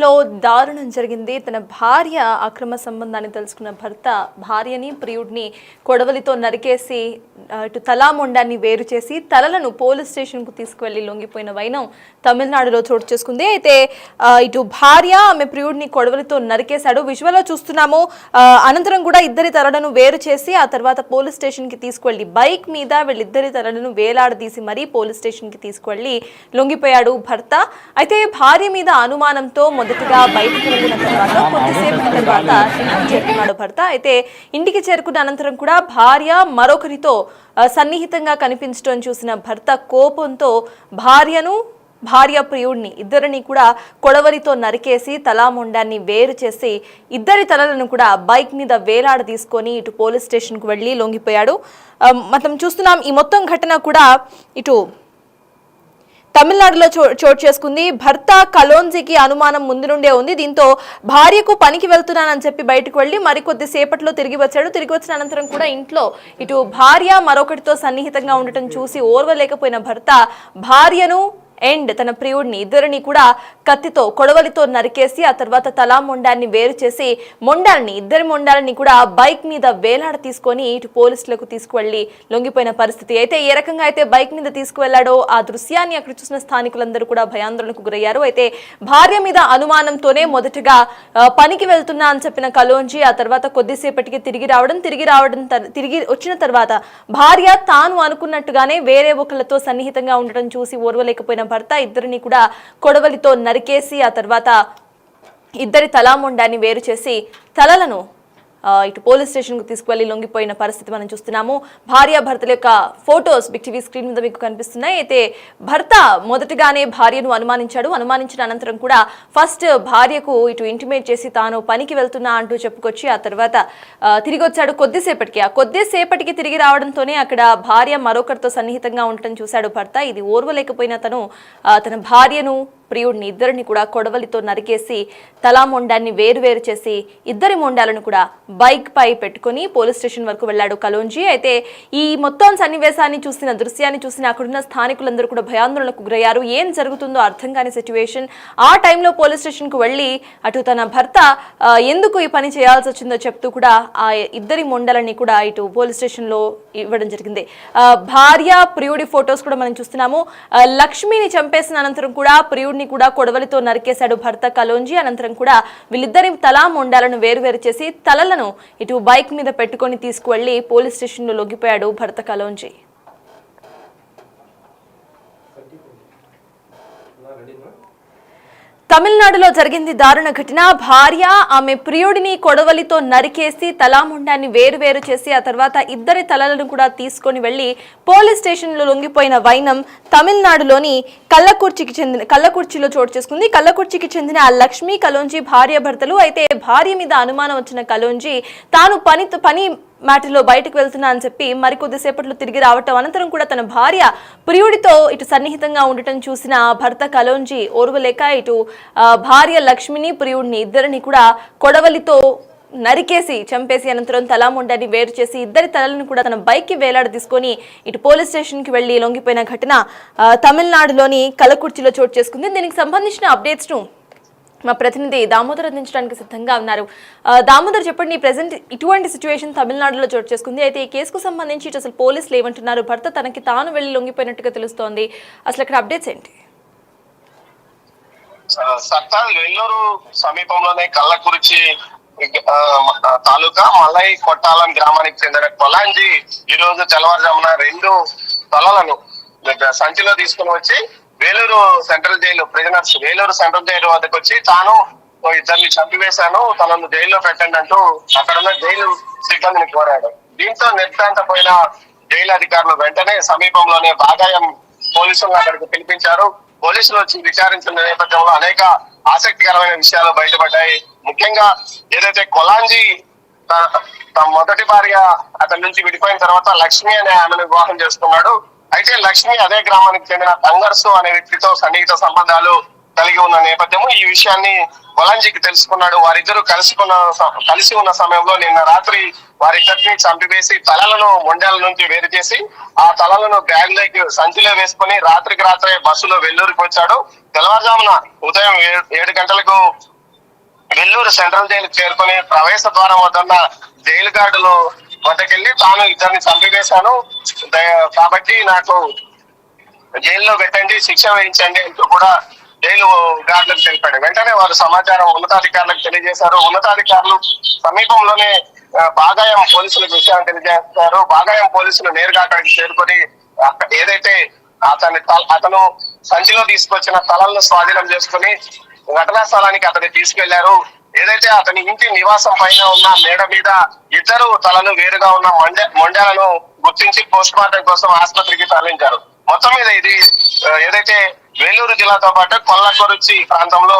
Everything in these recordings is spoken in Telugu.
తమిళనాడులో దారుణం జరిగింది. తన భార్య అక్రమ సంబంధాన్ని తెలుసుకున్న భర్త భార్యని ప్రియుడిని కొడవలితో నరికేసి ఇటు తలా మొండాన్ని వేరు చేసి తలలను పోలీస్ స్టేషన్కు తీసుకువెళ్లి లొంగిపోయిన వైనం తమిళనాడులో చోటు చేసుకుంది. అయితే ఇటు భార్య ఆమె ప్రియుడిని కొడవలితో నరికేశాడు. విజువల్లో చూస్తున్నాము. అనంతరం కూడా ఇద్దరి తలలను వేరు చేసి ఆ తర్వాత పోలీస్ స్టేషన్కి తీసుకువెళ్లి బైక్ మీద వీళ్ళిద్దరి తలలను వేలాడదీసి మరీ పోలీస్ స్టేషన్కి తీసుకువెళ్లి లొంగిపోయాడు భర్త. అయితే భార్య మీద అనుమానంతో మొదటిగా బయటకు వెళ్ళిన తర్వాత కొద్దిసేపటి తర్వాత ఇంటికి చేరుకున్నాడు భర్త. అయితే ఇంటికి చేరుకున్న అనంతరం కూడా భార్య మరొకరితో సన్నిహితంగా కనిపించడం చూసిన భర్త కోపంతో భార్య ప్రియుడిని ఇద్దరిని కూడా కొడవలితో నరికేసి తలా మొండాన్ని వేరు చేసి ఇద్దరి తలలను కూడా బైక్ మీద వేలాడ తీసుకొని ఇటు పోలీస్ స్టేషన్కు వెళ్ళి లొంగిపోయాడు. మనం చూస్తున్నాం ఈ మొత్తం ఘటన కూడా ఇటు తమిళనాడులో చోటు చేసుకుంది. భర్త కలోంజీకి అనుమానం ముందు నుండే ఉంది. దీంతో భార్యకు పనికి వెళ్తున్నానని చెప్పి బయటకు వెళ్లి మరికొద్ది సేపట్లో తిరిగి వచ్చాడు. తిరిగి వచ్చిన అనంతరం కూడా ఇంట్లో ఇటు భార్య మరొకటితో సన్నిహితంగా ఉండటం చూసి ఓర్వలేకపోయిన భర్త భార్యను అండ్ తన ప్రియుడిని ఇద్దరిని కూడా కత్తితో కొడవలితో నరికేసి ఆ తర్వాత తలా మొండాన్ని వేరు చేసి ఇద్దరి మొండాలని కూడా బైక్ మీద వేలాడ తీసుకొని ఇటు పోలీసులకు తీసుకువెళ్లి లొంగిపోయిన పరిస్థితి. అయితే ఏ రకంగా అయితే బైక్ మీద తీసుకువెళ్లాడో ఆ దృశ్యాన్ని అక్కడ చూసిన స్థానికులందరూ కూడా భయాందోళనకు గురయ్యారు. అయితే భార్య మీద అనుమానంతోనే మొదటగా పనికి వెళ్తున్నా అని చెప్పిన కలోంజీ ఆ తర్వాత కొద్దిసేపటికి తిరిగి వచ్చిన తర్వాత భార్య తాను అనుకున్నట్టుగానే వేరే ఒకళ్ళతో సన్నిహితంగా ఉండటం చూసి ఓర్వలేకపోయిన భర్త ఇద్దరిని కూడా కొడవలితో నరికేసి ఆ తర్వాత ఇద్దరి తలా మొండాన్ని వేరు చేసి తలలను ఇటు పోలీస్ స్టేషన్కు తీసుకువెళ్లి లొంగిపోయిన పరిస్థితి మనం చూస్తున్నాము. భార్య భర్తల యొక్క ఫొటోస్ బిగ్ టీవీ స్క్రీన్ మీద మీకు కనిపిస్తున్నాయి. అయితే భర్త మొదటిగానే భార్యను అనుమానించిన అనంతరం కూడా ఫస్ట్ భార్యకు ఇటు ఇంటిమేట్ చేసి తాను పనికి వెళ్తున్నా అంటూ చెప్పుకొచ్చి ఆ తర్వాత తిరిగి వచ్చాడు. కొద్దిసేపటికి తిరిగి రావడంతోనే అక్కడ భార్య మరొకరితో సన్నిహితంగా ఉండటం చూశాడు భర్త. ఇది ఓర్వలేకపోయిన తన భార్యను ప్రియుడిని ఇద్దరిని కూడా కొడవలితో నరికేసి తలా మొండాన్ని వేరు చేసి ఇద్దరి మొండాలను కూడా బైక్ పై పెట్టుకుని పోలీస్ స్టేషన్ వరకు వెళ్లాడు కలోంజీ. అయితే ఈ మొత్తం సన్నివేశాన్ని దృశ్యాన్ని చూసిన అక్కడున్న స్థానికులందరూ కూడా భయాందోళనకు గురయ్యారు. ఏం జరుగుతుందో అర్థం కాని సిచ్యువేషన్. ఆ టైంలో పోలీస్ స్టేషన్ కు వెళ్లి అటు తన భర్త ఎందుకు ఈ పని చేయాల్సి వచ్చిందో చెప్తూ కూడా ఆ ఇద్దరి మొండలని కూడా ఇటు పోలీస్ స్టేషన్ లో ఇవ్వడం జరిగింది. భార్య ప్రియుడి ఫొటోస్ కూడా మనం చూస్తున్నాము. లక్ష్మిని చంపేసిన అనంతరం కూడా ప్రియుడిని కూడా కొడవలితో నరికేశాడు భర్త కలోంజీ. అనంతరం కూడా వీళ్ళిద్దరి తలా మొండాలను వేరు చేసి తలలను ఇటు బైక్ మీద పెట్టుకొని తీసుకువెళ్లి పోలీస్ స్టేషన్ లో లొంగిపోయాడు భర్త కలోంజీ. తమిళనాడులో జరిగింది దారుణ ఘటన. భార్య ఆమె ప్రియుడిని కొడవలితో నరికేసి తలాముండాన్ని వేరు చేసి ఆ తర్వాత ఇద్దరి తలలను కూడా తీసుకొని వెళ్లి పోలీస్ స్టేషన్ లో లొంగిపోయిన వైనం తమిళనాడులోని కల్లకుర్చిలో చోటు చేసుకుంది. కల్లకుర్చికి చెందిన లక్ష్మి కలోంజీ భార్య భర్తలు. అయితే భార్య మీద అనుమానం వచ్చిన కలోంజీ తాను పని మ్యాటర్లో బయటకు వెళ్తున్నా అని చెప్పి మరికొద్దిసేపట్లో తిరిగి రావటం అనంతరం కూడా తన భార్య ప్రియుడితో ఇటు సన్నిహితంగా ఉండటం చూసిన భర్త కలోంజీ ఓర్వలేక ఇటు భార్య లక్ష్మిని ప్రియుడిని ఇద్దరిని కూడా కొడవలితో నరికేసి చంపేసి అనంతరం తలాముండాన్ని వేరు చేసి ఇద్దరి తలలను కూడా తన బైక్ కి వేలాడ తీసుకొని ఇటు పోలీస్ స్టేషన్ కి వెళ్లి లొంగిపోయిన ఘటన తమిళనాడులోని కల్లకుర్చిలో చోటు చేసుకుంది. దీనికి సంబంధించిన అప్డేట్స్ ను మా ప్రతినిధి దామోదర్ అందించడానికి సిద్ధంగా ఉన్నారు. దామోదర్, చెప్పండి, ప్రెసెంట్ ఇటువంటి సిచ్యువేషన్ తమిళనాడులో చోటు చేసుకుంది. అయితే ఈ కేసుకు సంబంధించి అసలు పోలీసులు ఏమంటున్నారు? భర్త తనకి తాను వెళ్లి లొంగిపోయినట్టుగా తెలుస్తోంది. అసలు అక్కడ అప్డేట్స్ ఏంటి? వెల్లూరు సమీపంలోనే కల్లకుర్చి తాలూకా మలై కొట్టాలం గ్రామానికి చెందిన కొలాంజీ ఈ రోజు తెల్లవారుజామున 2 తలలను సంచిలో తీసుకుని వచ్చి వేలూరు సెంట్రల్ జైలు వద్దకు వచ్చి తాను ఇద్దరిని చంపివేశాను, తనను జైల్లో పెట్టండి అంటూ అక్కడున్న జైలు సిబ్బందిని కోరాడు. దీంతో నిర్ధాంతపోయిన జైలు అధికారులు వెంటనే సమీపంలోనే బాగాయం పోలీసులను అక్కడికి పిలిపించారు. పోలీసులు వచ్చి విచారించిన నేపథ్యంలో అనేక ఆసక్తికరమైన విషయాలు బయటపడ్డాయి. ముఖ్యంగా ఏదైతే కొలాంజీ తన మొదటి భార్య అతని నుంచి విడిపోయిన తర్వాత లక్ష్మి అనే ఆమెను వివాహం చేసుకున్నాడు. అయితే లక్ష్మి అదే గ్రామానికి చెందిన తంగర్సు అనే వ్యక్తితో సన్నిహిత సంబంధాలు కలిగి ఉన్న నేపథ్యము ఈ విషయాన్ని కొలాంజీకి తెలుసుకున్నాడు. వారిద్దరూ కలిసి ఉన్న సమయంలో నిన్న రాత్రి వారిద్దరిని చంపివేసి తలలను మొండాల నుంచి వేరు చేసి ఆ తలలను బ్యాగ్లోకి సంచిలో వేసుకుని రాత్రే బస్సులో వెల్లూరుకి వచ్చాడు. తెల్లవారుజామున ఉదయం 7 గంటలకు వెల్లూరు సెంట్రల్ జైలుకు చేరుకుని ప్రవేశ ద్వారం వద్ద జైలు గార్డులు వద్దకెళ్ళి తాను ఇద్దరిని చంపివేశాను, కాబట్టి నాకు జైల్లో పెట్టండి, శిక్ష వేయించండి అంటూ కూడా జైలు గార్డులకు తెలిపాడు. వెంటనే వారు సమాచారం ఉన్నతాధికారులకు తెలియజేశారు. ఉన్నతాధికారులు సమీపంలోనే బాగాయం పోలీసులకు విషయాన్ని తెలియజేస్తారు. బాగాయం పోలీసులు నేరుగా అక్కడికి చేరుకొని ఏదైతే అతను సంచిలో తీసుకొచ్చిన తలలను స్వాధీనం చేసుకుని ఘటనా స్థలానికి అతన్ని తీసుకెళ్లారు. ఏదైతే అతని ఇంటి నివాసం పైన ఉన్న మేడ మీద ఇద్దరు తలలు వేరుగా ఉన్న మొండాలను గుర్తించి పోస్ట్ మార్టం కోసం ఆసుపత్రికి తరలించారు. మొత్తం మీద ఇది ఏదైతే వేలూరు జిల్లాతో పాటు కొల్లకొరుచి ప్రాంతంలో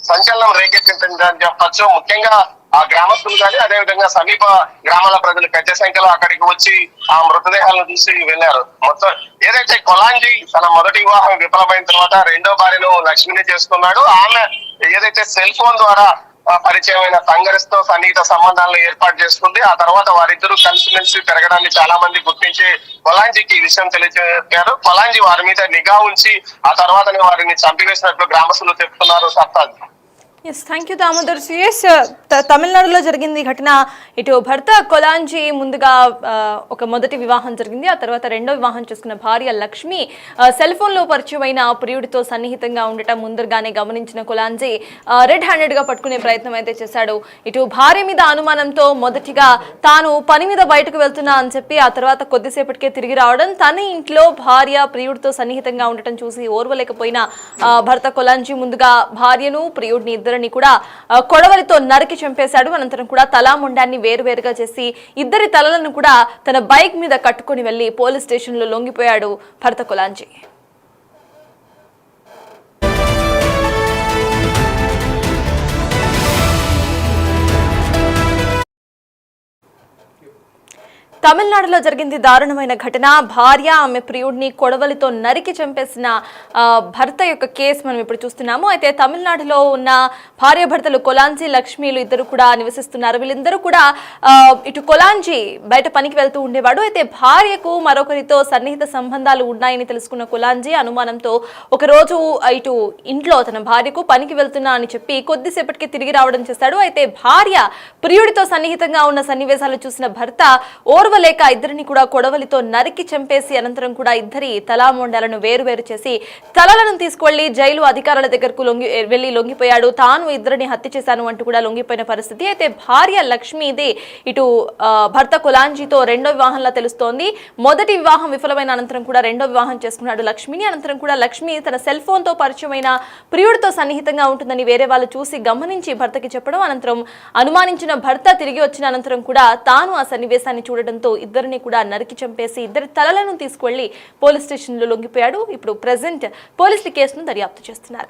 సంచలనం రేకెత్తిందని చెప్పచ్చు. ముఖ్యంగా ఆ గ్రామస్తులు కానీ అదేవిధంగా సమీప గ్రామాల ప్రజలు పెద్ద సంఖ్యలో అక్కడికి వచ్చి ఆ మృతదేహాలను చూసి వెళ్లారు. మొత్తం ఏదైతే కొలాంజీ తన మొదటి వివాహం విఫలమైన తర్వాత రెండో భార్యను లక్ష్మిని చేసుకున్నాడు. ఆమె ఏదైతే సెల్ ఫోన్ ద్వారా పరిచయమైన తంగరిస్తో సన్నిహిత సంబంధాలను ఏర్పాటు చేసుకుంది. ఆ తర్వాత వారిద్దరూ కలిసిమెలిసి తిరగడాన్ని చాలా మంది గుర్తించి కొలాంజీకి ఈ విషయం తెలియజేశారు. కొలాంజీ వారి మీద నిఘా ఉంచి ఆ తర్వాతనే వారిని చంపివేసినట్లు గ్రామస్తులు చెప్తున్నారు. సత్తాజ్. Yes, thank you Damodar. CS, తమిళనాడులో జరిగింది ఈ ఘటన. ఇటు భర్త కొలాంజీ ముందుగా ఒక మొదటి వివాహం జరిగింది, ఆ తర్వాత రెండో వివాహం చేసుకున్న భార్య లక్ష్మి సెల్ ఫోన్లో పరిచయమైన ప్రియుడితో సన్నిహితంగా ఉండటం ముందరగానే గమనించిన కొలాంజీ రెడ్ హ్యాండెడ్గా పట్టుకునే ప్రయత్నం అయితే చేశాడు. ఇటు భార్య మీద అనుమానంతో మొదటిగా తాను పని మీద బయటకు వెళ్తున్నా అని చెప్పి ఆ తర్వాత కొద్దిసేపటికే తిరిగి రావడం, తన ఇంట్లో భార్య ప్రియుడితో సన్నిహితంగా ఉండటం చూసి ఓర్వలేకపోయిన భర్త కొలాంజీ ముందుగా భార్యను ప్రియుడిని ఇద్దరిని కూడా కొడవలితో నరికి చంపేశాడు. అనంతరం కూడా తలా మొండాన్ని వేరువేరుగా చేసి ఇద్దరి తలలను కూడా తన బైక్ మీద కట్టుకుని వెళ్లి పోలీస్ స్టేషన్ లో లొంగిపోయాడు భర్త కొలాంజీ. తమిళనాడులో జరిగింది దారుణమైన ఘటన. భార్య ఆమె ప్రియుడిని కొడవలితో నరికి చంపేసిన భర్త యొక్క కేసు మనం ఇప్పుడు చూస్తున్నాము. అయితే తమిళనాడులో ఉన్న భార్య భర్తలు కొలాంజీ లక్ష్మీలు ఇద్దరు కూడా నివసిస్తున్నారు. వీళ్ళిద్దరూ కూడా ఇటు కొలాంజీ బయట పనికి వెళ్తూ ఉండేవాడు. అయితే భార్యకు మరొకరితో సన్నిహిత సంబంధాలు ఉన్నాయని తెలుసుకున్న కొలాంజీ అనుమానంతో ఒకరోజు ఇటు ఇంట్లో తన భార్యకు పనికి వెళ్తున్నా అని చెప్పి కొద్దిసేపటికి తిరిగి రావడం చేశాడు. అయితే భార్య ప్రియుడితో సన్నిహితంగా ఉన్న సన్నివేశాలు చూసిన భర్త ఓర్వలేక ఇద్దరిని కూడా కొడవలితో నరికి చంపేసి అనంతరం కూడా ఇద్దరి తలామొండాలను వేరువేరు చేసి తలలను తీసుకువెళ్లి జైలు అధికారుల దగ్గరకు వెళ్లి లొంగిపోయాడు. తాను ఇద్దరిని హత్య చేశాను అంటూ కూడా లొంగిపోయిన పరిస్థితి. అయితే భార్య లక్ష్మీది ఇటు భర్త కొలాంజీతో రెండో వివాహంలా తెలుస్తోంది. మొదటి వివాహం విఫలమైన అనంతరం కూడా రెండో వివాహం చేసుకున్నాడు లక్ష్మిని. అనంతరం కూడా లక్ష్మి తన సెల్ ఫోన్ తో పరిచయమైన ప్రియుడితో సన్నిహితంగా ఉంటుందని వేరే వాళ్ళు చూసి గమనించి భర్తకి చెప్పడం, అనంతరం అనుమానించిన భర్త తిరిగి వచ్చిన అనంతరం కూడా తాను ఆ సన్నివేశాన్ని చూడడంతో ఇద్దరిని కూడా నరికి చంపేసి ఇద్దరి తలలను తీసుకువెళ్లి పోలీస్ స్టేషన్ లో లొంగిపోయాడు. ఇప్పుడు ప్రెజెంట్ పోలీసులు కేసును దర్యాప్తు చేస్తున్నారు.